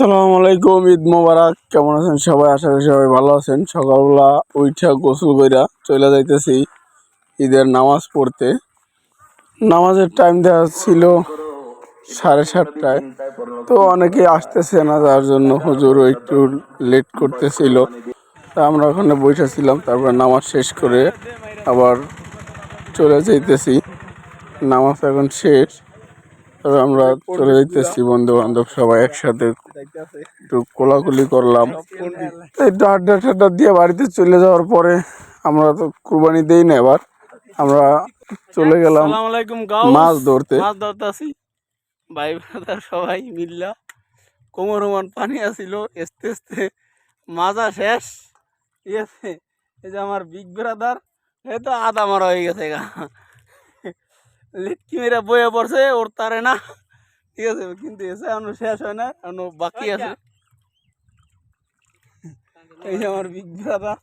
আসসালামু আলাইকুম, ঈদ মোবারক। কেমন আছেন সবাই? আশা করি সবাই ভালো আছেন। সকালবেলা উঠা গোসল কইরা চলে যাইতেছি ঈদের নামাজ পড়তে। নামাজের টাইম দেওয়া ছিল 7:30টায়, তো অনেকেই আসতেছে না, যার জন্য হুজুরও একটু লেট করতেছিল। তা আমরা ওখানে বসেছিলাম, তারপর নামাজ শেষ করে আবার চলে যাইতেছি। নামাজ এখন শেষ, তবে আমরা চলে যাইতেছি বন্ধু বান্ধব সবাই একসাথে, একটু কোলাকুলি করলাম, একটু আড্ডা টাড্ডা দিয়ে বাড়িতে চলে যাওয়ার পরে আমরা তো কুরবানি দেই না, এবার আমরা চলে গেলাম মাছ ধরতে। আসি ভাই ব্রাদার সবাই মিল্লা, কোমর পানি আসিল, আস্তে আস্তে মাজা শেষ। ঠিক আছে, এই যে আমার বিগ ব্রাদার, এই তো আধা মারা হয়ে গেছে গা, লিটকি মেরা বয়ে পড়ছে, ওর তারে না। ঠিক আছে, কিন্তু এসে এখনো শেষ হয় না, এখনো বাকি আছে। এই যে আমার বিগ ব্রাদার,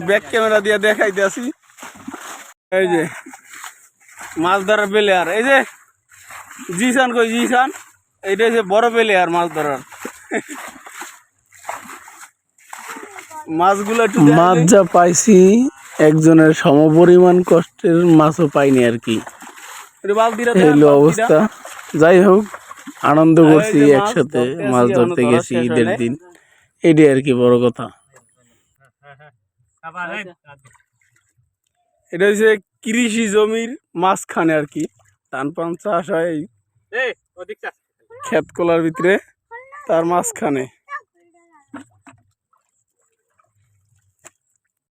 ব্যাক ক্যামেরা দিয়ে দেখাইতে আসি। এই যে মাছ ধরার প্লেয়ার, এই যে জিসান, কই জিসান, এইটা হচ্ছে বড় প্লেয়ার মাছ ধরার। মাছগুলো মাছ যা পাইছি একজনের সমপরিমাণ কষ্টের মাছও পাইনি আর কি, এই অবস্থা। যাই হোক, আনন্দ করছি, একসাথে মাছ ধরতে গেছি ঈদের দিন, এটাই আর কি বড় কথা। এটা হচ্ছে কৃষি জমির মাঝখানে আর কি, ধান পান চাষ হয় ক্ষেত কলার ভিতরে, তার মাঝখানে।